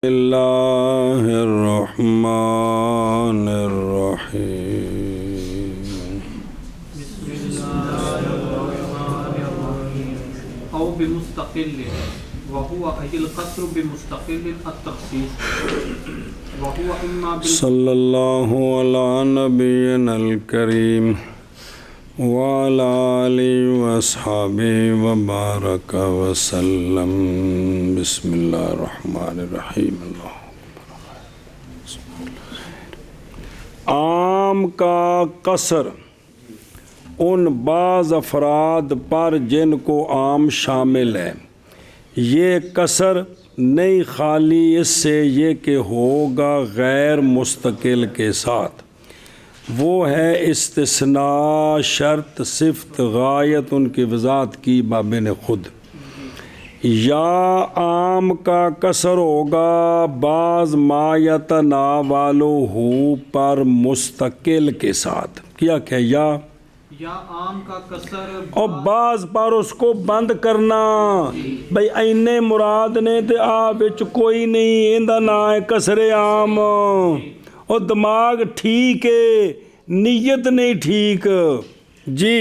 اللہ الرحمن الرحیم بسم اللہ الرحمن الرحیم او بمستقل وهو أي القصر بمستقل التخصيص وهو إما صلی اللہ علی نبینا الکریم وعلی آلہ واصحابہ وبارک وسلم بسم اللہ الرحمن الرحیم عام کا قصر ان بعض افراد پر جن کو عام شامل ہے، یہ قصر نہیں خالی اس سے یہ کہ ہوگا غیر مستقل کے ساتھ، وہ ہے استثناء شرط صفت غایت ان کی وضاحت کی بابن خود، یا عام کا قصر ہوگا بعض ما یتناولہ پر مستقل کے ساتھ، کیا کہ یا عام کا قصر اور بعض پر اس کو بند کرنا، بھئی اینے مراد نے تے وچ کوئی نہیں، ایندا نا ہے قصر عام، اور دماغ ٹھیک ہے نیت نہیں ٹھیک جی۔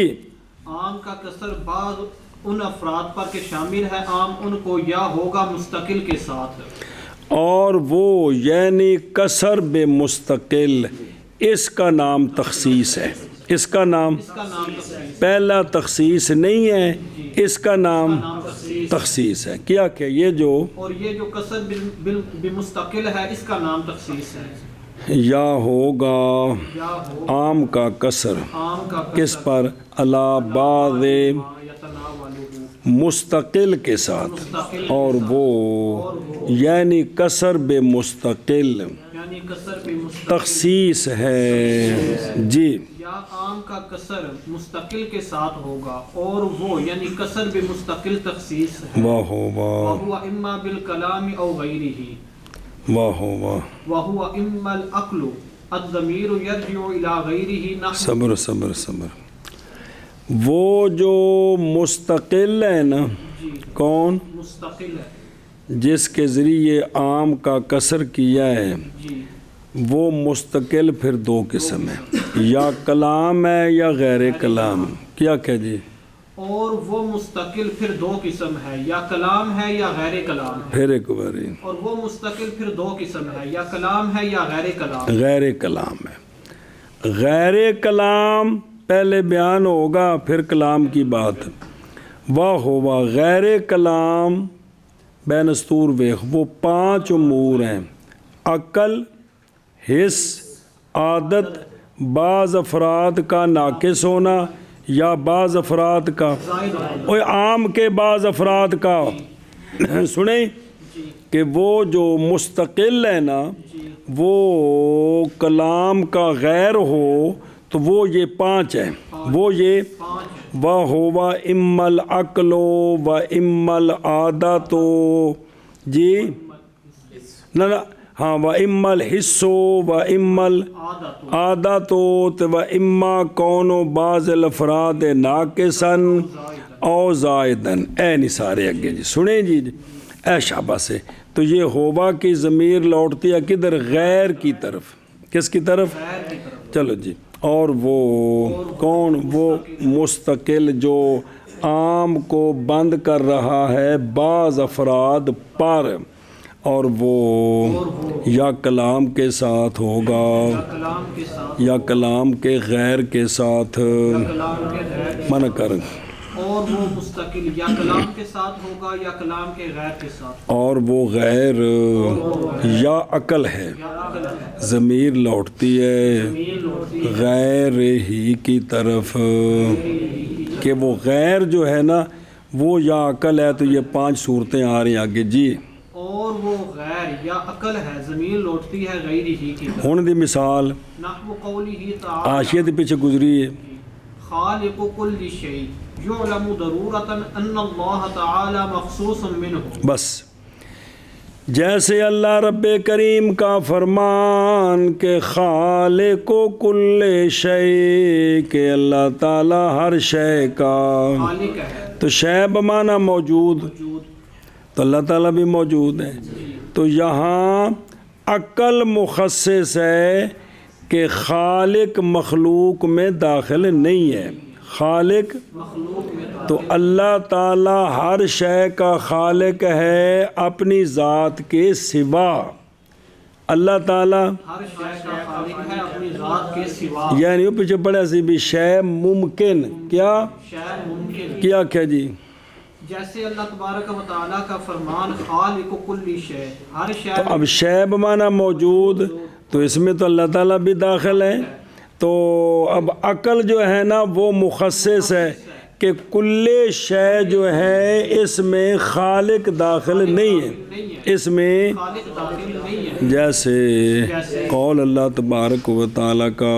عام کا قصر بعض ان افراد پر کے شامل ہے، عام ان کو یا ہوگا مستقل کے ساتھ، اور وہ یعنی قصر بے مستقل، اس کا نام تخصیص ہے، اس کا نام پہلا تخصیص نہیں ہے، اس کا نام تخصیص ہے، کیا کہ یہ جو اور یہ جو قصر بمستقل ہے اس کا نام تخصیص ہے، یا ہوگا عام کا قصر عام کا کس پر علی بعض یتناولہ مستقل کے ساتھ، اور وہ یعنی قصر بے مستقل یعنی قصر بمستقل تخصیص ہے جی۔ یا عام کا قصر مستقل کے ساتھ ہوگا اور وہ یعنی قصر بمستقل تخصیص ہے، واہ واہ وہو اما بالکلام او غیرہ، واہ واہ، وہو اما العقل الضمیر یرجع الی غیرہ نحو صبر صبر صبر، وہ جو مستقل ہے نا، کون مستقل ہے جس کے ذریعے عام کا قصر کیا ہے، جی، وہ مستقل پھر دو قسم ہے، یا کلام ہے یا غیر کلام، کیا کہ جی، اور وہ مستقل پھر دو قسم ہے، یا کلام ہے یا غیر کلام ہے، پھر ایک باری اور وہ مستقل پھر دو قسم ہے، یا کلام ہے یا غیر کلام، غیر کلام ہے۔ غیر کلام پہلے بیان ہوگا پھر کلام کی بات، واہ ہوا غیر کلام بے نستور ویخ، وہ پانچ امور ہیں، عقل، حس، عادت، بعض افراد کا ناقص ہونا یا بعض افراد کا اوے عام کے بعض افراد کا سنیں کہ وہ جو مستقل ہے نا، وہ کلام کا غیر ہو تو وہ یہ پانچ ہیں، وہ یہ وَهُوَ إِمَّا الْعَقْلُ وَإِمَّا الْعَادَةُ جی نہ ہاں وَإِمَّا الْحِسُّ وَإِمَّا الْعَادَةُ وَإِمَّا كَوْنُ بَعْضِ الْأَفْرَادِ نَاقِصًا أَوْ زَائِدًا، اے نہیں سارے اگے جی سنیں جی، اے شاباش سے، تو یہ ہوا کی ضمیر لوٹتی ہے کدھر؟ غیر کی طرف، کس کی طرف؟ چلو جی، اور وہ کون؟ وہ مستقل جو عام کو بند کر رہا ہے بعض افراد پر، اور وہ یا کلام کے ساتھ ہوگا یا کلام کے غیر کے ساتھ، منع کر، اور وہ مستقل یا کلام کے ساتھ ہوگا یا کلام کے غیر کے ساتھ، اور وہ غیر یا عقل ہے، ضمیر لوٹتی ہے غیر ہی کی طرف، کہ وہ غیر جو ہے نا وہ یا عقل ہے، تو یہ پانچ صورتیں آ رہی ہیں آگے جی، اور وہ غیر یا عقل ہے، ضمیر لوٹتی ہے غیر ہی کی طرف، ہن دی مثال نحو قولہ تعالی حاشیے دے پیچھے گزری ہے، خالق کل شیء یعلم ضرورتا ان اللہ تعالی مخصوص منہ، بس جیسے اللہ رب کریم کا فرمان کہ خالق کل شے، کہ اللہ تعالی ہر شے کا تو شے بمانا موجود، تو اللہ تعالیٰ بھی موجود ہے۔ تو یہاں عقل مخصص ہے کہ خالق مخلوق میں داخل نہیں ہے. خالق تو اللہ تعالی ہر شے کا خالق ہے اپنی ذات کے سوا. اللہ تعالی ہر شے کا خالق ہے اپنی ذات کے سوا. یعنی وہ پیچھے پڑھا سی بھی شے ممکن کیا شے ممکن کیا کیا جی جیسے اللہ تبارک و تعالیٰ کا فرمان خالق کل شے ہر شے تو اب شے بمانا موجود تو اس میں تو اللہ تعالیٰ بھی داخل ہے. تو اب عقل جو ہے نا وہ مخصص ہے کہ کل شے جو ہے اس میں خالق داخل نہیں ہے. اس میں خالق داخل نہیں ہے. جیسے قول اللہ تبارک و تعالیٰ کا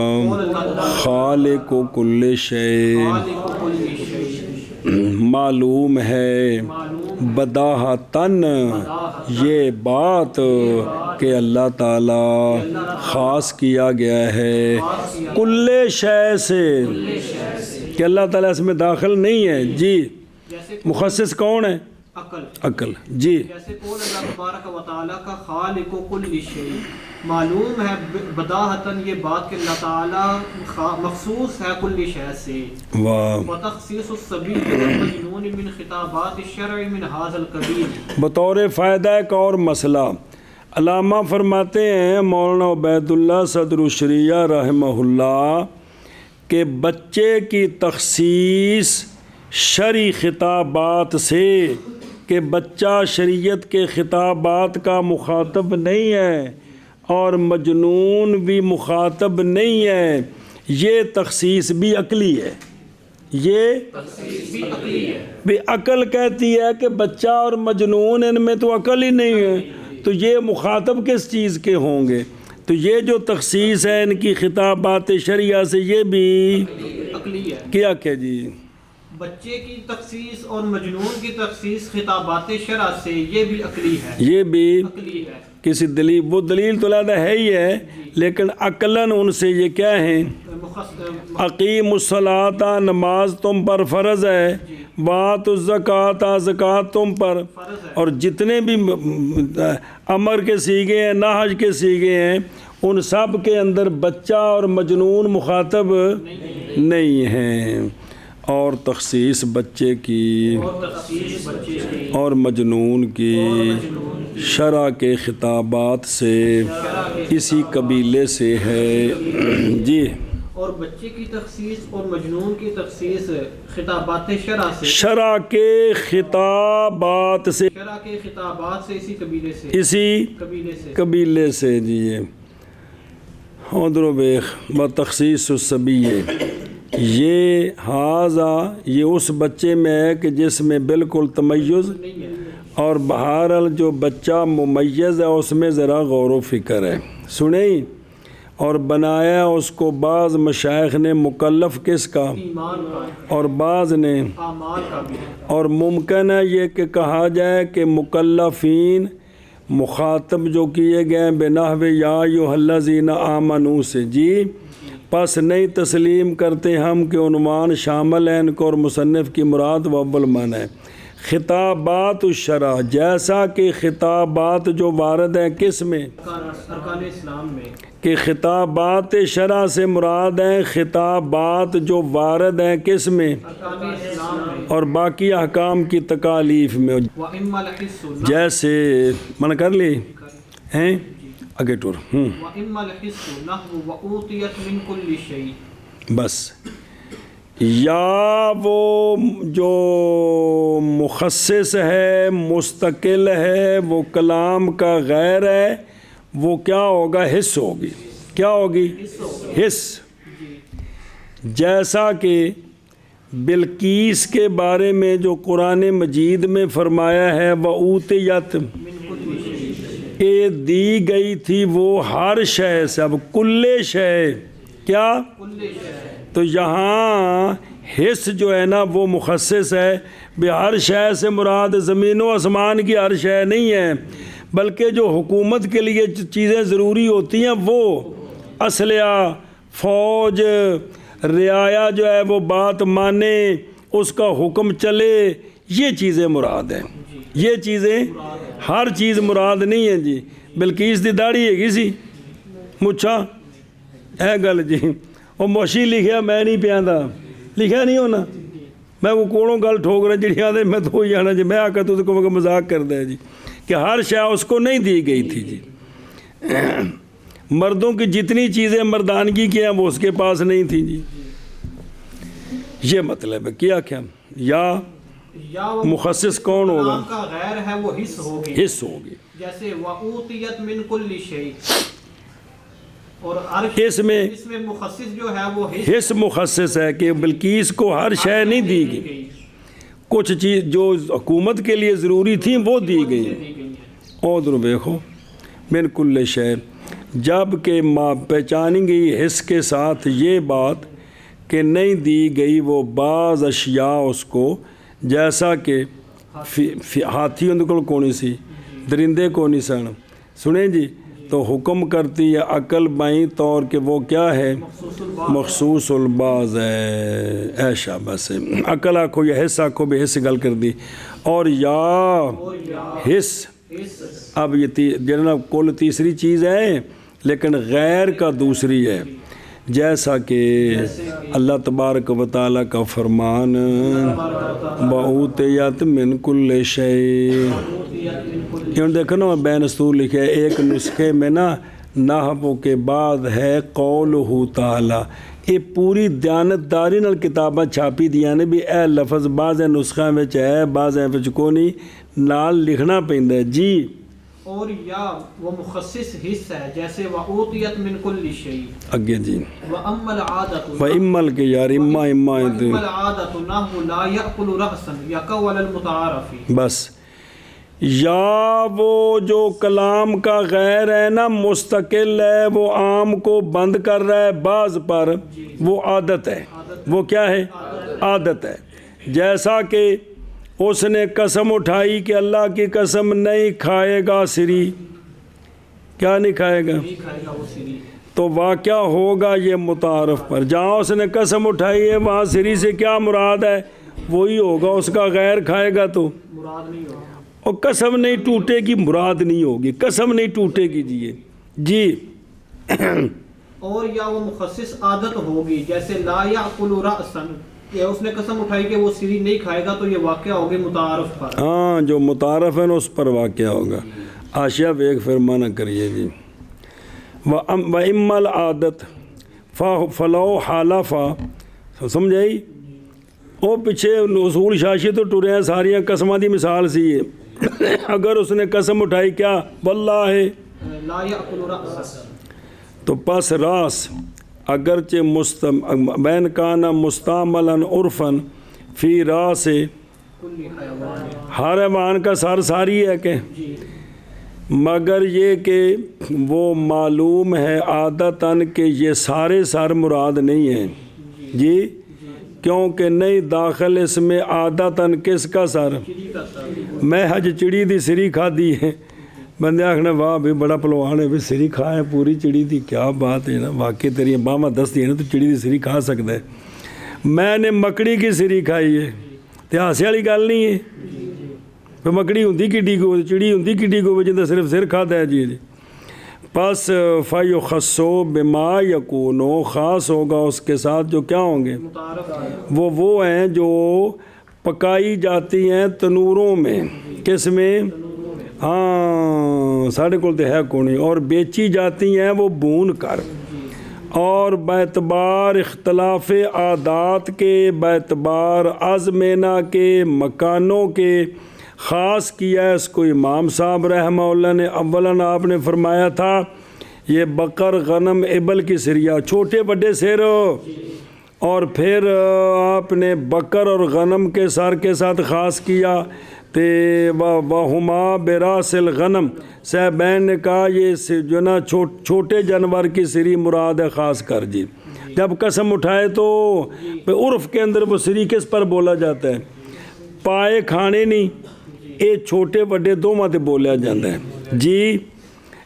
خالق و کل شے خالق کل شے معلوم ہے بداہتاً یہ بات کہ اللہ تعالی خاص کیا گیا ہے کل شے سے کہ اللہ تعالیٰ اس میں داخل نہیں ہے. جی جیسے مخصص کون ہے؟ عقل. عقل. جی جیسے قول اللہ تبارک و تعالیٰ کا خالق کل شے معلوم ہے بداہتاً یہ بات کہ اللہ تعالیٰ مخصوص ہے کل شے سے. واہ. وتخصیص الصبی والمجنون من خطابات الشرع من هذا القبیل. بطور فائدہ ایک اور مسئلہ علامہ فرماتے ہیں مولانا عبید اللہ صدر الشریعہ رحمہ اللہ کہ بچے کی تخصیص شرعی خطابات سے کہ بچہ شریعت کے خطابات کا مخاطب نہیں ہے اور مجنون بھی مخاطب نہیں ہے، یہ تخصیص بھی عقلی ہے. یہ بھی عقل کہتی ہے کہ بچہ اور مجنون ان میں تو عقل ہی نہیں ہے، تو یہ مخاطب کس چیز کے ہوں گے؟ تو یہ جو تخصیص ہے ان کی خطابات شرعیہ سے یہ بھی عقلی ہے. کیا کہ جی بچے کی تخصیص اور مجنون کی تخصیص خطابات شرع سے یہ بھی عقلی ہے. یہ بھی عقلی ہے. کسی دلیل وہ دلیل تو علیحدہ ہے ہی ہے لیکن عقلاً ان سے یہ کیا ہیں؟ اقیم الصلاۃ نماز تم پر فرض ہے، وآت الزکوٰۃ زکوٰۃ تم پر، اور جتنے بھی امر کے سیغے ہیں نہج کے سیغے ہیں ان سب کے اندر بچہ اور مجنون مخاطب نہیں ہیں. اور تخصیص بچے کی اور مجنون کی شرع کے خطابات سے اسی قبیلے سے ہے. جی اور بچے کی تخصیص اور مجنون کی تخصیص خطابات شرع سے شرع کے خطابات سے شرع کے خطابات سے اسی قبیلے سے اسی قبیلے سے. جی یہ ادرو بیخ بتخصیص الصبی یہ یہ اس بچے میں ہے کہ جس میں بالکل تمیز اور بہرحال جو بچہ ممیز ہے اس میں ذرا غور و فکر ہے. سنیں اور بنایا اس کو بعض مشائخ نے مکلف کس کا اور بعض نے، اور ممکن ہے یہ کہ کہا جائے کہ مکلفین مخاطب جو کیے گئے بنحو یا ایھا الذین آمنوا سے. جی پس نہیں تسلیم کرتے ہم کہ عنوان شامل ہے ان کو اور مصنف کی مراد اول من ہے خطابات الشرع، جیسا کہ خطابات جو وارد ہیں کس میں؟ ارکان اسلام میں. کہ خطابات شرع سے مراد ہیں خطابات جو وارد ہیں کس میں؟ ارکان اسلام میں. اور باقی احکام کی تکالیف میں. وَإِمَّا الْحِسُّ جیسے من کر لی ہیں آگے ٹور وَإِمَّا الْحِسُّ نَحْوُ وَأُوتِيَتْ مِنْ كُلِّ شَيْءٍ. بس یا وہ جو مخصص ہے مستقل ہے وہ کلام کا غیر ہے وہ کیا ہوگا؟ حس ہوگی. کیا ہوگی؟ حس. جیسا کہ بلقیس کے بارے میں جو قرآن مجید میں فرمایا ہے وَأُوتِيَتْ کہ دی گئی تھی وہ ہر شے سے. اب کل شے کیا؟ تو یہاں حص جو ہے نا وہ مخصص ہے بھی ہر شے سے مراد زمین و آسمان کی ہر شے نہیں ہے بلکہ جو حکومت کے لیے چیزیں ضروری ہوتی ہیں وہ اسلحہ، فوج، رعایا جو ہے وہ بات مانے، اس کا حکم چلے، یہ چیزیں مراد ہیں. یہ چیزیں ہر چیز مراد نہیں ہے جی. بلقیس دی داڑھی ہے سی مچھا اے گل جی وہ موشی لکھیا میں نہیں پیاندا لکھیا نہیں ہونا میں وہ کولوں گل ٹھوک رہا جی آدھے میں تو جانا جی میں آ کر تو کو مذاق کرتا ہے جی کہ ہر شے اس کو نہیں دی گئی تھی جی. مردوں کی جتنی چیزیں مردانگی کی ہیں وہ اس کے پاس نہیں تھیں جی. یہ مطلب ہے کیا کیا یا وہ مخصص کون ہوگا؟ کلام کا غیر ہے وہ حص ہوگی. حص ہوگی. جیسے وَأُوتِيَتْ مِنْ كُلِّ شَيْءٍ اور اس میں مخصص جو ہے وہ حص مخصص ہے کہ بلقیس کو ہر شے نہیں دی گئی. کچھ چیز جو حکومت کے لیے ضروری تھیں وہ دی گئی. اور دیکھو من کل شے جب کہ پہچانی گئی حص کے ساتھ یہ بات کہ نہیں دی گئی وہ بعض اشیاء اس کو جیسا کہ ہاتھی ان کو کونی سی درندے کونی سن سنیں جی تو حکم کرتی ہے عقل بائیں طور کہ وہ کیا ہے مخصوص الباز ہے. ایشا بس عقل آکھو یا حص آکھو بھی حص گل کر دی. اور یا حص اب یہ جناب کل تیسری چیز ہے لیکن غیر کا دوسری ہے. جیسا کہ اللہ تبارک و تعالیٰ کا فرمان بَعُوتِيَتْ مِنْ كُلِّ شَيْءٍ یہ دیکھو نا بین استور لکھے ایک نسخے میں نا نحو کے بعد ہے قولہ تعالیٰ. یہ پوری دیانتداری نال کتاباں چھاپی دیا نے بھی اے لفظ بعض نسخہ میں ہے بعض کو نہیں نال لکھنا پیندا ہے جی. اور یا وہ مخصص حص ہے جیسے وَأُوتِيَتْ مِنْ كُلِّ شَيْءٍ اگے جی وَأَمَّا الْعَادَةُ وَإِمَّا کے یار اما الْعَادَةُ نَحْوُ لَا يَأْكُلُ رَأْسًا يَقَعُ عَلَى الْمُتَعَارِفِ. بس یا وہ جو کلام کا غیر ہے نا مستقل ہے وہ عام کو بند کر رہا ہے بعض پر وہ عادت ہے. وہ کیا ہے؟ عادت ہے. جیسا کہ اس نے قسم اٹھائی کہ اللہ کی قسم نہیں کھائے گا سری. کیا نہیں کھائے گا؟ تو واقعہ ہوگا یہ متعارف پر. جہاں اس نے قسم اٹھائی ہے وہاں سری سے کیا مراد ہے وہی ہوگا. اس کا غیر کھائے گا تو مراد نہیں ہوگا. اور قسم نہیں ٹوٹے گی مراد نہیں ہوگی. قسم نہیں ٹوٹے گی جی. اور یا وہ مخصص عادت ہوگی جیسے لا یأکل رأسا یہ اس نے قسم اٹھائی کہ وہ سری نہیں کھائے گا تو یہ واقعہ ہوگی متعارف پر. ہاں جو متعارف ہے نا اس پر واقعہ ہوگا. آشیا ایک فرمانا کریے جی وَإِمَّا الْعَادَةُ فَلَوْ حَلَفَ سمجھائی وہ پیچھے اصول شاشی تو ٹرے ہیں ساریاں قسمہ دی مثال سی ہے. اگر اس نے قسم اٹھائی کیا واللہ لا یأکل رأسا تو پس راس اگرچہ بین کانا مستعملاً عرفاً فی راس ہر حیوان کا سر ساری ہے کہ مگر یہ کہ وہ معلوم ہے عادتاً کہ یہ سارے سر مراد نہیں ہیں جی کیونکہ نہیں داخل اس میں عادتاً کس کا سر میں حج چڑی دی سری کھا دی ہے. بندے آخنا واہ بھی بڑا پلوان ہے بھی سری کھائے پوری چڑی دی کیا بات ہے نا واقعی تیری باہماں دستی ہے نا تو چڑی دی سری کھا سکتا ہے. میں نے مکڑی کی سری کھائی ہے تو ہاسے والی گل نہیں ہے. پھر مکڑی ہوں کڈی کو چڑی ہوں کڈی کو جن صرف سر کھاتا ہے جی. پس فیخصو بما یکونو خاص ہوگا اس کے ساتھ جو کیا ہوں گے وہ ہیں جو پکائی جاتی ہیں تنوروں میں. کس میں؟ ہاں ساڑھے کول تو ہے کونی. اور بیچی جاتی ہیں وہ بھون کر. اور باعتبار اختلاف عادات کے باعتبار ازمینہ کے مکانوں کے خاص کیا ہے اس کو امام صاحب رحمہ اللہ نے. اولاً آپ نے فرمایا تھا یہ بقر غنم ابل کی سریا چھوٹے بڑے سیر اور پھر آپ نے بکر اور غنم کے سر کے ساتھ خاص کیا تے وہما براس الغنم صاحبین نے کہا یہ جو نا چھوٹے جانور کی سری مراد ہے خاص کر جی. جب قسم اٹھائے تو عرف کے اندر وہ سری کس پر بولا جاتا ہے پائے کھانے نہیں یہ چھوٹے بڑے دونوں تے بولیا جاتا ہے جی.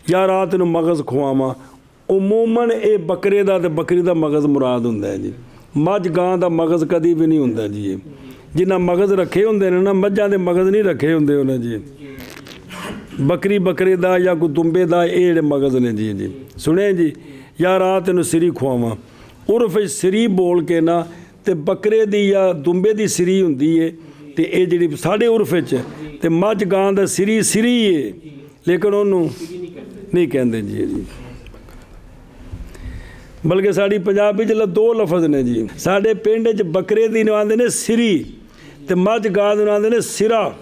یا رات نو مغز کھواواں عموماً یہ بکرے دا تے بکری دا مغز مراد ہوندا ہے جی. مجھ گاں دا مغز کدی بھی نہیں ہوندا جی. ਜਿਨ੍ਹਾਂ ਮਗਜ਼ ਰੱਖੇ ਹੁੰਦੇ ਨੇ ਨਾ, ਮੱਝਾਂ ਦੇ ਮਗਜ਼ ਨਹੀਂ ਰੱਖੇ ਹੁੰਦੇ ਉਹਨਾਂ ਜੀ, ਬੱਕਰੀ ਬੱਕਰੇ ਦਾ ਜਾਂ ਕੋਈ ਦੁੰਬੇ ਦਾ, ਇਹ ਜਿਹੜੇ ਮਗਜ਼ ਨੇ ਜੀ। ਜੀ ਸੁਣਿਆ ਜੀ, ਯਾਰ ਆ ਤੈਨੂੰ ਸਿਰੀ ਖਵਾਵਾਂ, ਉਰਫ ਵਿੱਚ ਸਿਰੀ ਬੋਲ ਕੇ ਨਾ, ਤੇ ਬੱਕਰੇ ਦੀ ਜਾਂ ਦੁੰਬੇ ਦੀ ਸਿਰੀ ਹੁੰਦੀ ਏ, ਤੇ ਇਹ ਜਿਹੜੀ ਸਾਡੇ ਉਰਫ ਵਿੱਚ, ਤੇ ਮੱਝ ਗਾਂ ਦਾ ਸਿਰੀ ਸਿਰੀ ਏ, ਲੇਕਿਨ ਉਹਨੂੰ ਨਹੀਂ ਕਹਿੰਦੇ ਜੀ। ਜੀ ਬਲਕਿ ਸਾਡੀ ਪੰਜਾਬੀ 'ਚ ਦੋ ਲਫ਼ਜ਼ ਨੇ ਜੀ। ਸਾਡੇ ਪਿੰਡ 'ਚ ਬੱਕਰੇ ਦੀ ਨੂੰ ਆਉਂਦੇ ਨੇ ਸਿਰੀ, ਤੇ ਮੱਝ ਗਾਂ ਨੂੰ ਆਉਂਦੇ ਨੇ ਸਿਰਾ,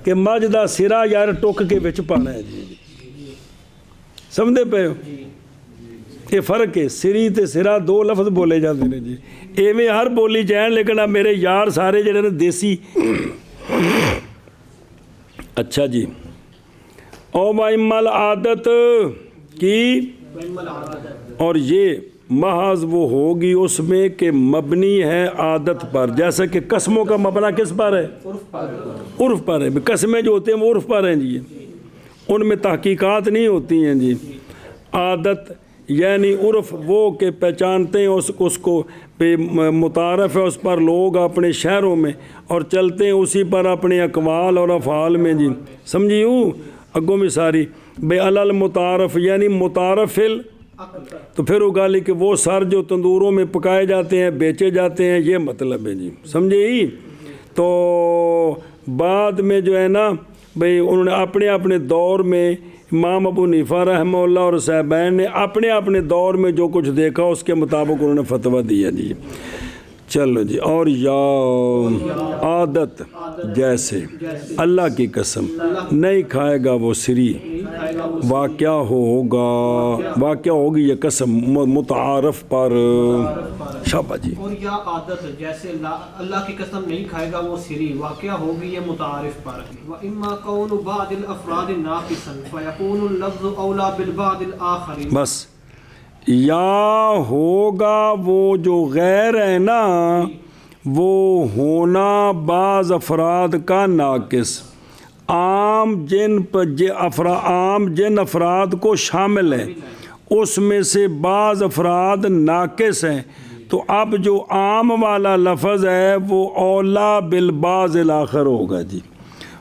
ਕਿ ਮੱਝ ਦਾ ਸਿਰਾ ਯਾਰ ਟੁੱਕ ਕੇ ਵਿੱਚ ਪਾਉਣਾ ਹੈ ਜੀ। ਸਮਝਦੇ ਪਏ ਹੋ? ਇਹ ਫਰਕ ਹੈ, ਸਿਰੀ ਤੇ ਸਿਰਾ ਦੋ ਲਫ਼ਜ਼ ਬੋਲੇ ਜਾਂਦੇ ਨੇ ਜੀ। ਐਵੇਂ ਹਰ ਬੋਲੀ ਜਾਣ, ਲੇਕਿਨ ਆ ਮੇਰੇ ਯਾਰ ਸਾਰੇ ਜਿਹੜੇ ਨੇ ਦੇਸੀ। ਅੱਛਾ ਜੀ, او وَإِمَّا عادت کی، اور یہ محض وہ ہوگی اس میں کہ مبنی ہے عادت پر، جیسا کہ قسموں کا مبنا کس پر ہے؟ عرف پر ہے۔ قسمیں جو ہوتے ہیں وہ عرف پر ہیں جی، ان میں تحقیقات نہیں ہوتی ہیں جی۔ عادت یعنی عرف وہ کہ پہچانتے ہیں اس کو، پہ متعارف ہے اس پر لوگ اپنے شہروں میں، اور چلتے ہیں اسی پر اپنے اقوال اور افعال میں جی۔ سمجھیوں اگوں میں ساری بے علل متعارف یعنی متعارف تو پھر وہ گالی کہ وہ سر جو تندوروں میں پکائے جاتے ہیں بیچے جاتے ہیں، یہ مطلب ہے جی، سمجھے ہی۔ تو بعد میں جو ہے نا بھئی انہوں نے اپنے اپنے دور میں، امام ابو حنیفہ رحمہ اللہ اور صاحبین نے اپنے اپنے دور میں جو کچھ دیکھا اس کے مطابق انہوں نے فتویٰ دیا جی۔ چلو جی، اور یا عادت جیسے اللہ کی قسم نہیں کھائے گا وہ سری، واقعہ ہوگا، واقعہ ہوگی یہ قسم متعارف پر۔ شابہ جی۔ اور یا عادت جیسے اللہ کی قسم نہیں کھائے گا وہ سری، واقعہ ہوگی یہ متعارف پر۔ وَإِمَّا قَوْلُ بَعْضِ الْأَفْرَادِ نَاقِصًا فَيَكُونُ اللَّفْظُ أَوْلَى بِالْبَعْضِ الْآخَرِ۔ بس یا ہوگا وہ جو غیر ہے نا، وہ ہونا بعض افراد کا ناقص، عام جن افراد کو شامل ہے اس میں سے بعض افراد ناقص ہیں، تو اب جو عام والا لفظ ہے وہ اولا بالبعض الاخر ہوگا جی۔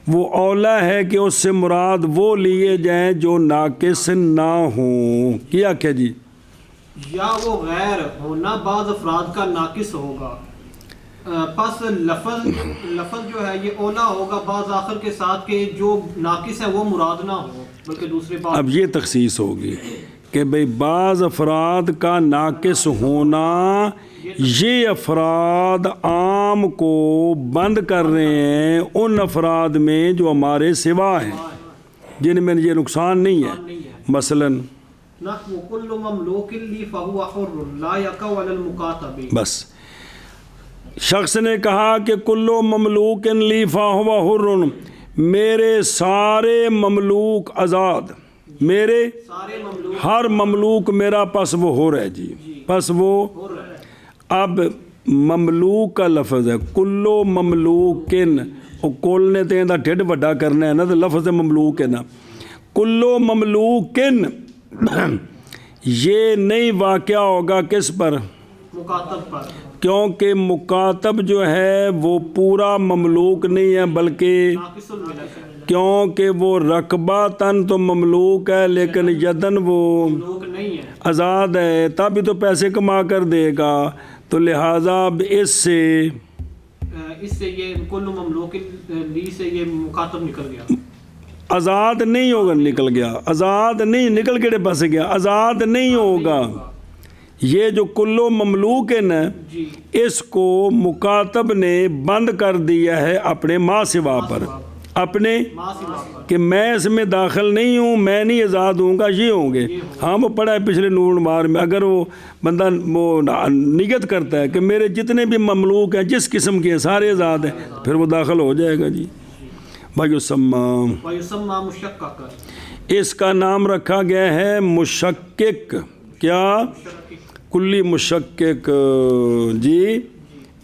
وہ اولا ہے کہ اس سے مراد وہ لیے جائیں جو ناقص نہ ہوں۔ کیا کہ جی؟ یا وہ غیر ہونا بعض افراد کا ناقص ہوگا، پس لفظ جو ہے یہ اولا ہوگا بعض آخر کے ساتھ کہ جو ناقص ہے وہ مراد نہ ہو بلکہ دوسرے بعض۔ اب یہ تخصیص ہوگی کہ بھئی بعض افراد کا ناقص ہونا، یہ افراد عام کو بند کر رہے ہیں ان افراد میں جو ہمارے سوا ہیں، جن میں یہ نقصان نہیں ہے۔ مثلاً نحو کل مملوک لی فہو حر لا یقع علی المکاتب۔ بس شخص نے کہا کہ کلو مملوک لی فہو حر، میرے سارے مملوک آزاد، میرے ہر مملوک میرا، پس وہ حر ہے جی، پس وہ۔ اب مملوک کا لفظ ہے کلو مملوکن، اور کل نے تو یہ ڈھڈ وڈا کرنا ہے نا، تو لفظ مملوک ہے نا، کلو مملوکن یہ نہیں واقعہ ہوگا کس پر؟ مکاتب پر، کیونکہ مکاتب جو ہے وہ پورا مملوک نہیں ہے، بلکہ ناقص الملک ہے، کیونکہ وہ رقبتاً تو مملوک ہے لیکن یدن وہ مملوک نہیں ہے، آزاد ہے، تبھی تو پیسے کما کر دے گا، تو لہٰذا اس سے یہ کل مملوک لی سے یہ مکاتب نکل گیا، آزاد نہیں ہوگا، نکل گیا، آزاد نہیں، نکل کے پاس گیا، آزاد نہیں ہوگا۔ یہ جو کلو مملوک ہے نا، اس کو مکاتب نے بند کر دیا ہے اپنے ما سوا پر، اپنے کہ میں اس میں داخل نہیں ہوں، میں نہیں آزاد ہوں گا، یہ ہوں گے۔ ہاں وہ پڑھا ہے پچھلے نور بار میں، اگر وہ بندہ وہ نیت کرتا ہے کہ میرے جتنے بھی مملوک ہیں جس قسم کے ہیں سارے آزاد ہیں، پھر وہ داخل ہو جائے گا جی۔ وَيُسَمَّى مُشَقَّقًا، اس کا نام رکھا گیا ہے مشکک۔ کیا؟ کلی مشکک جی۔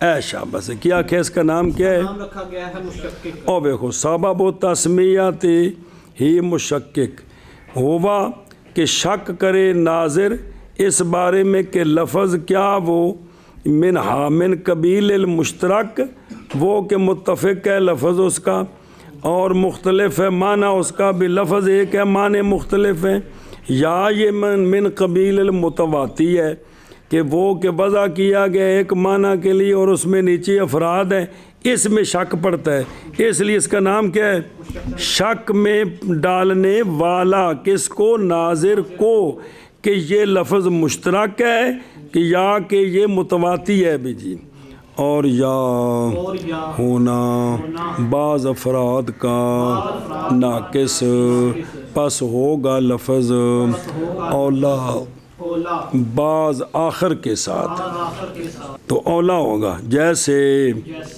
اے شاباش، کیا کہ اس کا نام کیا ہے؟ نام رکھا گیا ہے مشکک۔ او دیکھو، سبب و تسمیت ہی مشکک ہوا کہ شک کرے ناظر اس بارے میں کہ لفظ کیا وہ من قبیل المشترک وہ کہ متفق ہے لفظ اس کا اور مختلف ہے معنی اس کا بھی، لفظ ایک ہے معنی مختلف ہیں، یا یہ من قبیل المتواتی ہے کہ وہ کہ وضع کیا گیا ایک معنی کے لیے اور اس میں نیچے افراد ہیں، اس میں شک پڑتا ہے، اس لیے اس کا نام کیا ہے؟ شک میں ڈالنے والا۔ کس کو؟ ناظر کو، کہ یہ لفظ مشترک ہے کہ یا کہ یہ متواتی ہے بھی جی، اور یا ہونا بعض افراد کا ناقص، پس ہوگا لفظ اولا بعض آخر کے ساتھ، تو اولا ہوگا، جیسے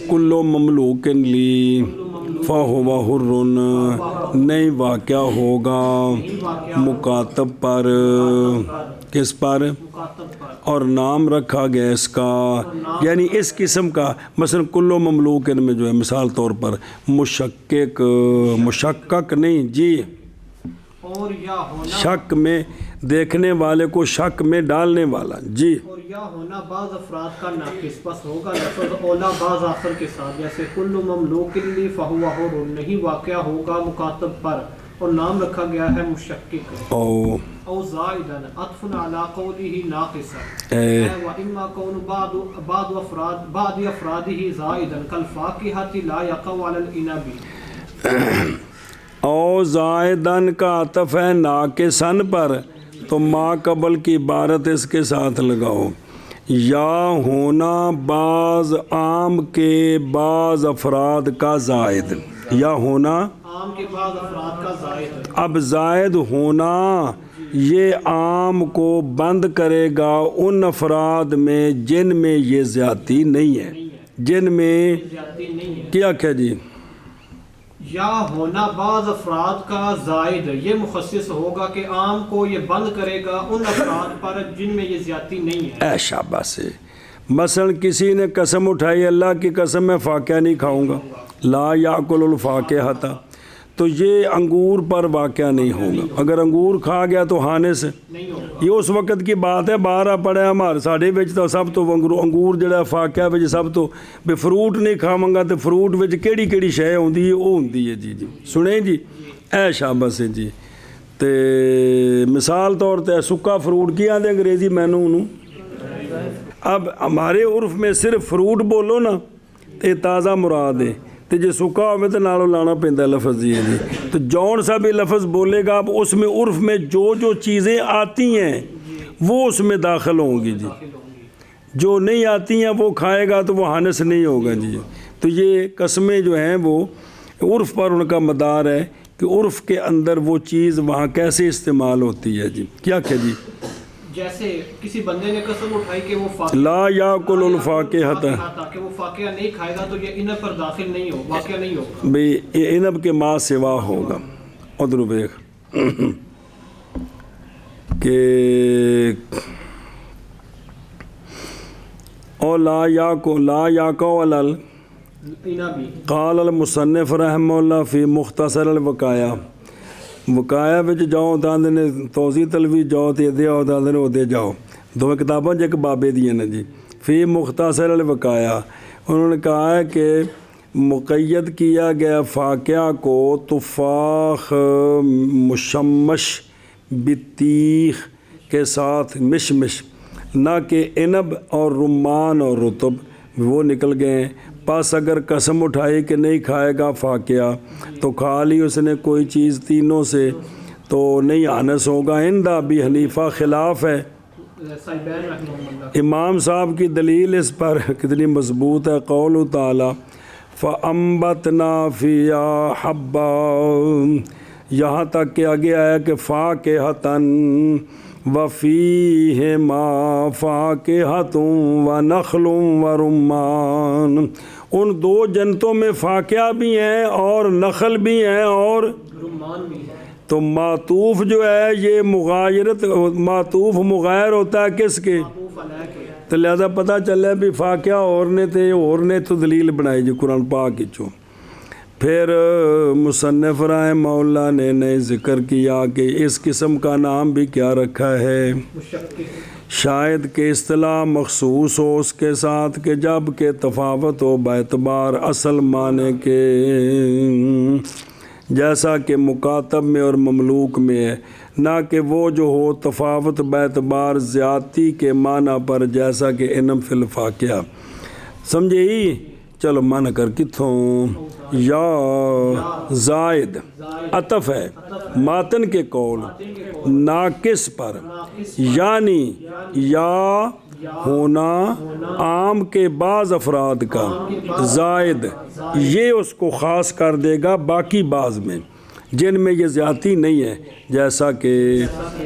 کلو مملوک لی فہو حر، نہیں واقع ہوگا مکاتب پر، کس پر؟ اور نام رکھا گیا اس کا، یعنی اس قسم کا، مثلا کلو مملوک میں جو ہے مثال طور پر مشکک، مشکک نہیں جی، اور یا ہونا شک میں دیکھنے والے کو شک میں ڈالنے والا جی، اور یا ہونا بعض افراد کا ناقص، پس ہوگا لفظ اولا بعض آخر کے ساتھ، جیسے کل مملوک لی فہو حر، نہیں واقع ہوگا مکاتب پر اور نام رکھا گیا ہے مشکک، او زائدن عطف علی قوله ناقصا، و اما کون بعض افراده زائدن کالفاکہۃ لا یقع علی العنب، او زائدن کا عطف ہے ناقصن پر، تو ما قبل کی عبارت اس کے ساتھ لگاؤ، یا ہونا بعض عام کے بعض افراد کا زائد، یا ہونا عام کے بعض افراد کا زائد، اب زائد ہونا یہ عام کو بند کرے گا ان افراد میں جن میں یہ زیادتی نہیں ہے، جن میں زیادتی نہیں ہے، کیا کہ جی، یا ہونا بعض افراد کا زائد، یہ مخصص ہوگا کہ عام کو یہ بند کرے گا ان افراد پر جن میں یہ زیادتی نہیں ہے، اے شاباش سے، مثلا کسی نے قسم اٹھائی اللہ کی قسم میں فاقہ نہیں کھاؤں گا، لا یاکل الفاکہۃ، تو یہ انگور پر واقع نہیں ہوگا، اگر انگور کھا گیا تو ہانے سے، نہیں ہوگا، یہ اس وقت کی بات ہے، باہر پڑے ہمارے ساڑھے بچ تو سب تو انگور جڑا فاقہ بچ سب تو بھی فروٹ نہیں کھاواں گا تو فروٹ بچ کیڑی کیڑی شے ہوندی ہے، وہ ہوندی ہے جی، سنیں جی، اے شاباش ہے جی، تے مثال طور تے سکا فروٹ کی آدھے انگریزی مینو انہوں، اب ہمارے عرف میں صرف فروٹ بولو نا تے تازہ مراد ہے، تے جے سکا ہوئے تو نالوں لانا پیندا لفظ جی، تو جون سا بھی لفظ بولے گا اب اس میں عرف میں جو چیزیں آتی ہیں وہ اس میں داخل ہوں گی جی، جو نہیں آتی ہیں وہ کھائے گا تو وہ ہانس نہیں ہوگا جی، تو یہ قسمیں جو ہیں وہ عرف پر ان کا مدار ہے کہ عرف کے اندر وہ چیز وہاں کیسے استعمال ہوتی ہے جی، کیا کہ جی، جیسے کسی بندے نے قسم اٹھائی کہ وہ لا یاکل الفاکہۃ، کہ وہ فاقہ نہیں کھائے گا تو یہ انب پر داخل نہیں ہوگا، واقع نہیں ہوگا، بھئی یہ انب کے ما سوا ہوگا، ادھر بیک کہ او لا یاکو علل، انبی، قال المصنف رحمہ اللہ فی مختصر الوقایہ، وقایہ وچ جاؤ تاندے نے توضیح تلوی جاؤ تے دے آؤ تاندے نے دے جاؤ، دو کتاباں ایک بابے دیے نا جی، فی مختصر الوقایہ، انہوں نے کہا ہے کہ مقید کیا گیا فاقہ کو تفاح مشمش بطیخ کے ساتھ مشمش، نہ کہ عنب اور رمان اور رطب وہ نکل گئے، پس اگر قسم اٹھائی کہ نہیں کھائے گا فاقہ تو کھا لی اس نے کوئی چیز تینوں سے تو نہیں آنس ہوگا، عند ابی حنیفہ خلاف ہے، صاحبین رحمہ اللہ، امام صاحب کی دلیل اس پر کتنی مضبوط ہے، قول تعالی فَأَنبَتْنَا فِيهَا حَبًّا، یہاں تک کہ آگے آیا کہ فَاكِهَةً وَفِيهِمَا فَاكِهَةٌ وَنَخْلٌ وَرُمَّانٌ، ان دو جنتوں میں فاقہ بھی ہیں اور نخل بھی ہیں اور رمان بھی ہے، تو معطوف جو ہے یہ مغایرت، معطوف مغیر ہوتا ہے کس کے، معطوف علیہ کے، تو لہذا پتہ چلے بھی فاقہ اور نے تے اور نے تو دلیل بنائی جی قرآن پاک چوں، پھر مصنف رحمہ اللہ نے نئے ذکر کیا کہ اس قسم کا نام بھی کیا رکھا ہے، مشکک، شاید کہ اصطلاح مخصوص ہو اس کے ساتھ کہ جب کہ تفاوت ہو باعتبار اصل معنی کے، جیسا کہ مکاتب میں اور مملوک میں ہے، نہ کہ وہ جو ہو تفاوت باعتبار زیادتی کے معنی پر، جیسا کہ انم فی الفاقیہ۔ سمجھے ہی؟ چلو معنی کر کتوں یا زائد عطف ہے ماتن کے قول ناقص پر، یعنی یا ہونا عام کے بعض افراد کا زائد، یہ اس کو خاص کر دے گا باقی بعض میں جن میں یہ زیادتی نہیں ہے، جیسا کہ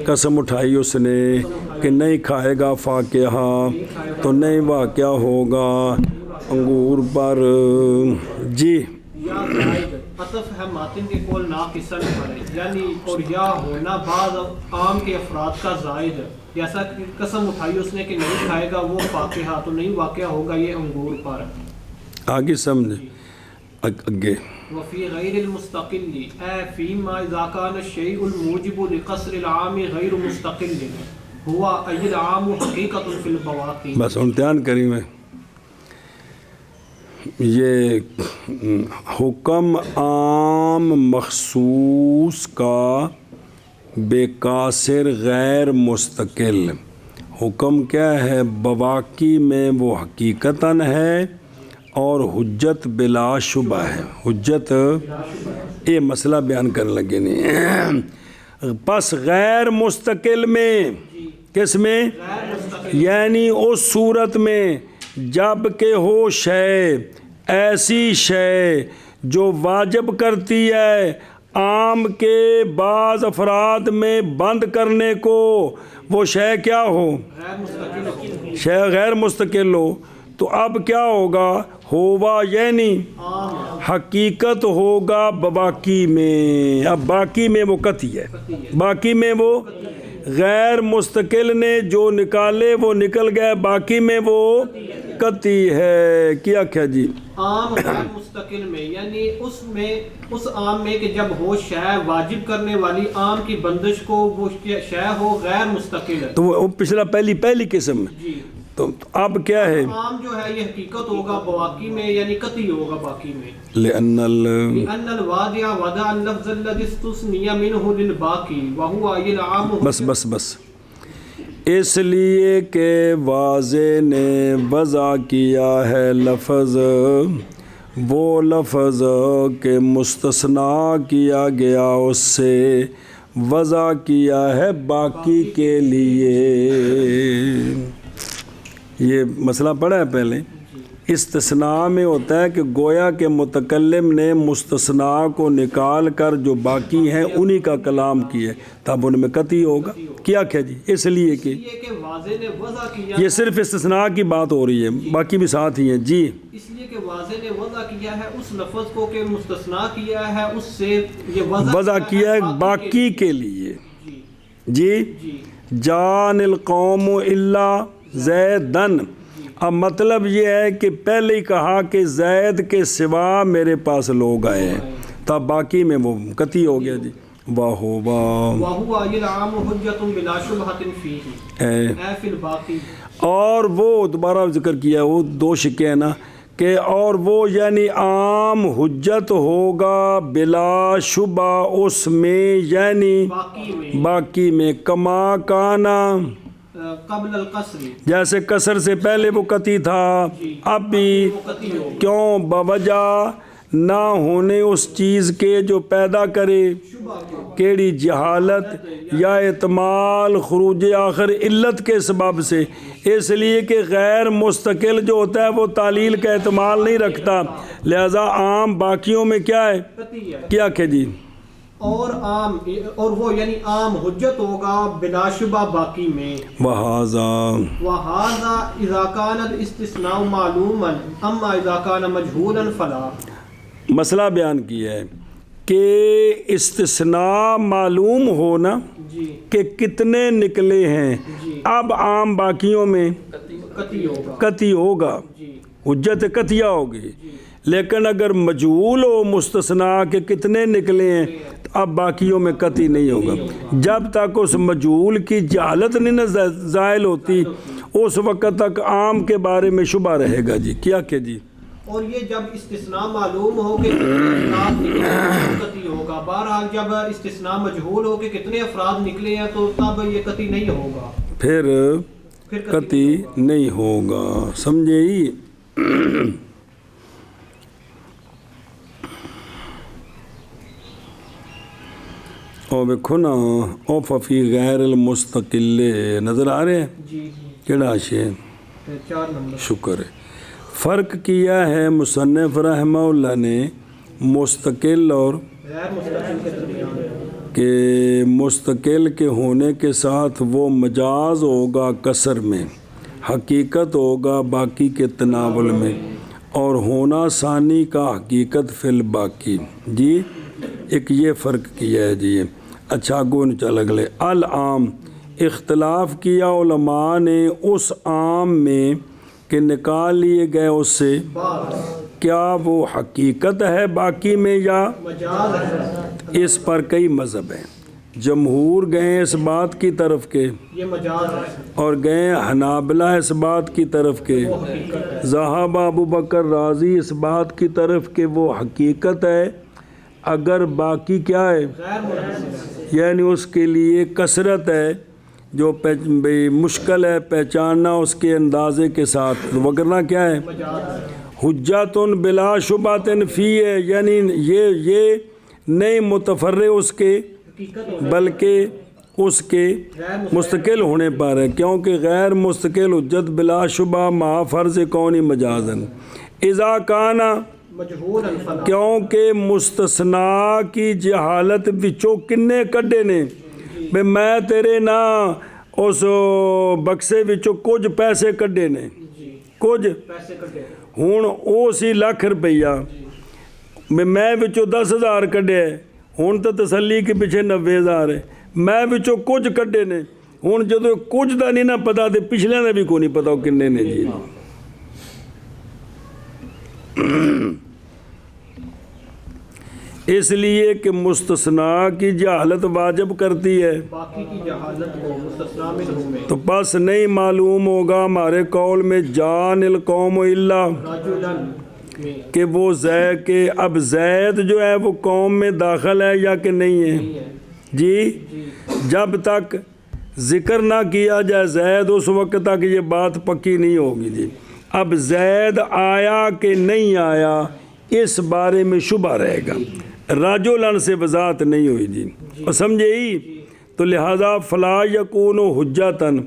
قسم اٹھائی اس نے کہ نہیں کھائے گا فاقہ تو نہیں واقعہ ہوگا انگور پر۔ جی یا زائد عطف ہے ماتن کے قول ناقصن پر، یعنی اور یا ہونا بعض عام کے افراد کا زائد، جیسا کہ قسم اٹھائی اس نے کہ نہیں کھائے گا وہ فاقہ تو نہیں واقعہ ہوگا یہ انگور پر۔ آگے سمجھے اگے وفي غير المستقل فيما إذا كان الشيء الموجب لقصر العام غير مستقل هو أي العام حقيقة في البواقي۔ بس امتحان کری میں یہ حکم عام مخصوص کا بے قاصر غیر مستقل، حکم کیا ہے؟ بواقی میں وہ حقیقتاً ہے اور حجت بلا شبہ ہے، حجت یہ مسئلہ بیان کرنے لگے نہیں۔ پس غیر مستقل میں کس میں؟ یعنی اس صورت میں جب کہ ہو شے ایسی شے جو واجب کرتی ہے عام کے بعض افراد میں بند کرنے کو، وہ شے کیا ہو؟ شے غیر مستقل ہو، تو اب کیا ہوگا؟ ہوا یعنی حقیقت ہوگا باقی میں، اب باقی میں وہ قطعی ہے، باقی میں وہ غیر مستقل نے جو نکالے وہ نکل گئے، باقی میں وہ قطعی ہے۔ کیا کیا جی؟ عام غیر مستقل میں یعنی اس عام میں کہ جب ہو شے واجب کرنے والی عام کی بندش کو وہ شے ہو غیر مستقل ہے، تو وہ پچھلا پہلی قسم جی۔ تو اب کیا ہے؟ عام جو ہے یہ حقیقت ہوگا بواقی میں یعنی قطعی ہوگا باقی میں، لأن الوادع وضع اللفظ الذي استثني منه للباقي وهو أي العام۔ بس اس لیے کہ واضح نے وضع کیا ہے لفظ، وہ لفظ کہ مستثنا کیا گیا اس سے وضع کیا ہے باقی کے لیے۔ یہ مسئلہ پڑھا ہے پہلے، استثناء میں ہوتا ہے کہ گویا کہ متکلم نے مستثناء کو نکال کر جو باقی ہیں انہی کا کلام کیا ہے، تب ان میں قطعی ہوگا۔ کیا جی؟ اس لیے کہ واضح نے وضع کیا، یہ صرف استثناء کی بات ہو رہی ہے، باقی بھی ساتھ ہی ہیں۔ جی اس لیے کہ واضح نے وضع کیا ہے اس لفظ کو کہ مستثنا کیا ہے اس سے یہ وضع کیا ہے باقی کے لیے۔ جی جان القوم الا زیدن، اب مطلب یہ ہے کہ پہلے ہی کہا کہ زید کے سوا میرے پاس لوگ آئے ہیں، تب باقی میں وہ قطعی ہو گیا۔ جی واہ وَهُوَ الْعَامُ حُجَّةٌ بِلَا شُبْهَةٍ فِيهِ فِي الْبَاقِي۔ اور وہ دوبارہ ذکر کیا، وہ دو شکے ہیں نا کہ اور وہ یعنی عام حجت ہوگا بلا شبہ اس میں، یعنی باقی میں کما کانا قبل القصر، جیسے قصر سے پہلے وہ قطعی تھا، اب بھی کیوں؟ بوجہ نہ ہونے اس چیز کے جو پیدا کرے کیڑی جہالت یا احتمال خروج آخر علت کے سبب سے، اس لیے کہ غیر مستقل جو ہوتا ہے وہ تعلیل کا احتمال نہیں رکھتا، لہذا عام باقیوں میں کیا ہے؟ کیا کہ جی؟ اور عام اور وہ یعنی عام حجت ہوگا بلا شبہ باقی میں۔ وَهَذَا إِذَا كَانَ الْإِسْتِثْنَاءُ مَعْلُومًا أَمَّا إِذَا كَانَ مَجْهُولًا فَلَا۔ مسئلہ بیان کیا ہے کہ استثناء معلوم ہونا کہ کتنے نکلے ہیں، اب عام باقیوں میں قطعی ہوگا، حجت قطعیہ ہوگی، لیکن اگر مجہول ہو مستثنا کے کتنے نکلے ہیں تو اب باقیوں میں قطعی نہیں ہوگا. جب تک اس مجہول کی جہالت نہیں زائل ہوتی اس وقت تک عام کے بارے میں شبہ رہے گا. جی کیا کہ جی اور یہ جب استثناء معلوم ہو کہ کتنے افراد نکلے ہیں قطعی ہوگا. بہرحال جب استثناء مجہول ہو کہ کتنے افراد نکلے ہیں تو تب یہ قطعی نہیں ہوگا, پھر قطعی نہیں ہوگا. سمجھے ہی. اور دیکھو نا او ففی غیر المستقل نظر آ رہے ہیں. جی کیڑا شے 4 نمبر. شکر ہے. فرق کیا ہے مصنف رحمہ اللہ نے مستقل اور غیر مستقل کے درمیان کہ مستقل کے ہونے کے ساتھ وہ مجاز ہوگا کسر میں, حقیقت ہوگا باقی کے تناول میں, اور ہونا ثانی کا حقیقت فی الباقی. جی ایک یہ فرق کیا ہے. جی اچھا گون چل اگلے. العام اختلاف کیا علماء نے اس عام میں کہ نکال لیے گئے اس سے کیا وہ حقیقت ہے باقی میں یا مجاز ہے. اس پر کئی مذہب ہیں. جمہور گئے اس بات کی طرف کے یہ مجاز ہے اور گئے حنابلہ اس بات کی طرف کے, ذہب ابو بکر رازی اس بات کی طرف کہ وہ حقیقت ہے اگر باقی کیا ہے غیر مستقل. یعنی اس کے لیے کثرت ہے جو مشکل ہے پہچاننا اس کے اندازے کے ساتھ, وگرنہ کیا ہے حجت بلا شبہۃ فی ہے. یعنی یہ نہیں متفرع اس کے بلکہ اس کے مستقل ہونے پر ہے, کیونکہ غیر مستقل حجت بلا شبہ مع فرض کونی مجازن اذا کانا, مجہول الفنا کیونکہ مستثنا کی جہالت وچوں کنے کڈے نے بے میں تیرے نا اس بکسے وچوں کچھ پیسے کڈے نے کچھ پیسے کٹے ہوں او سی لاکھ روپیہ میں وچوں 10,000 کڈے ہوں تو تسلی کے پیچھے 90,000 ہے. میں وچوں کچھ کڈے نے ہوں جدو کچھ دا نہیں نہ پتا تو پچھلے نے بھی کوئی نہیں پتا کنے نے. جی اس لیے کہ مستثنا کی جہالت واجب کرتی ہے باقی کی جہالت کو مستثنا میں میں تو بس نہیں معلوم ہوگا ہمارے قول میں جان القوم الا رجلن میں کہ وہ زید کے اب زید جو ہے وہ قوم میں داخل ہے یا کہ نہیں ہے. جی جب تک ذکر نہ کیا جائے زید اس وقت تک یہ بات پکی نہیں ہوگی. جی اب زید آیا کہ نہیں آیا اس بارے میں شبہ رہے گا, رجلن سے وضاحت نہیں ہوئی. جی اور سمجھے ہی. تو لہذا فلا یکون حجتاً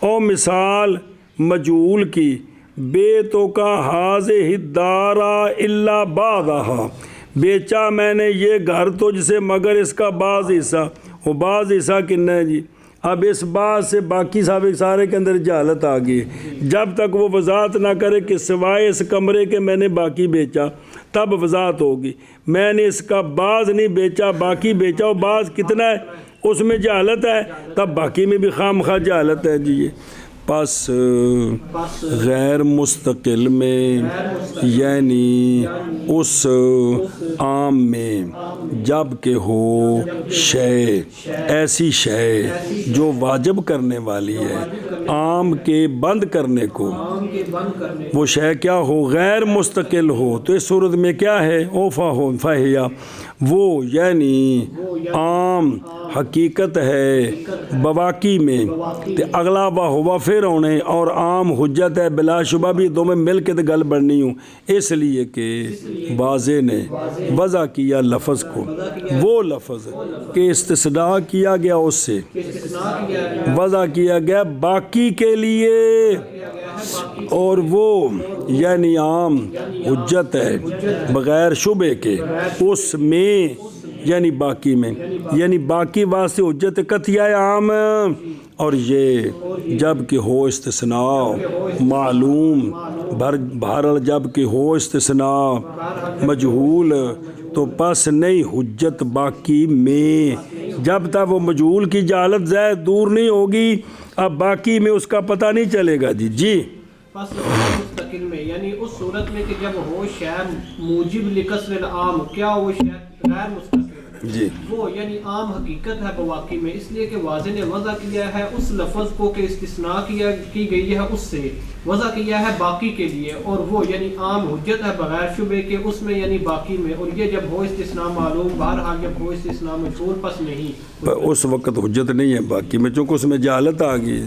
او مثال مجہول کی بے تو کا حاضہ دارا الا بعضہا, بیچا میں نے یہ گھر تجھ سے مگر اس کا بعض حصہ, وہ بعض حصہ کن ہے. جی اب اس بات سے باقی سارے کے اندر جہالت آ گئی. جب تک وہ وضاحت نہ کرے کہ سوائے اس کمرے کے میں نے باقی بیچا تب وضاحت ہوگی. میں نے اس کا بعض نہیں بیچا باقی بیچا, وہ بعض کتنا ہے اس میں جہالت ہے تب باقی میں بھی خام خواہ جہالت ہے. جی پس غیر مستقل میں یعنی اس عام میں جب کہ ہو شے ایسی شے جو واجب کرنے والی ہے عام کے بند کرنے کو, وہ شے کیا ہو غیر مستقل ہو, تو اس صورت میں کیا ہے اوفا ہو فہیا وہ یعنی عام حقیقت ہے بواقی میں تے اگلا با ہوا پھر ہونے اور عام حجت ہے بلا شبہ بھی دو میں مل کے تو گل بڑھنی ہوں. اس لیے کہ واضح نے وضع کیا لفظ کو وہ لفظ کہ استثناء کیا گیا اس سے وضع کیا گیا باقی کے لیے, اور وہ یعنی عام حجت ہے بغیر شبے کے اس میں یعنی باقی میں, یعنی باقی واسطے حجت قطعیہ عام, اور یہ جب کہ ہو استثناء معلوم بہرحال جب کہ ہو استثناء مجہول تو پس نہیں حجت باقی میں, جب تک وہ مجہول کی جہالت زائد دور نہیں ہوگی اب باقی میں اس کا پتہ نہیں چلے گا. جی پس غیر مستقل میں یعنی اس صورت میں کہ جب ہو شے موجب لکسر العام، کیا وہ شے غیر مستقل جی وہ یعنی عام حقیقت ہے بواقع میں، اس لیے کہ واضح نے وضع کیا ہے اس لفظ کو کہ استثناء کی گئی ہے اس سے، وضع کیا ہے باقی کے لیے، اور وہ یعنی عام حجت ہے بغیر شبے کے اس میں یعنی باقی میں، اور یہ جب ہو استثناء معلوم، بہرحال جب ہو استثناء مجہول پس نہیں اس وقت حجت نہیں ہے باقی میں، چونکہ اس میں جہالت آ گئی.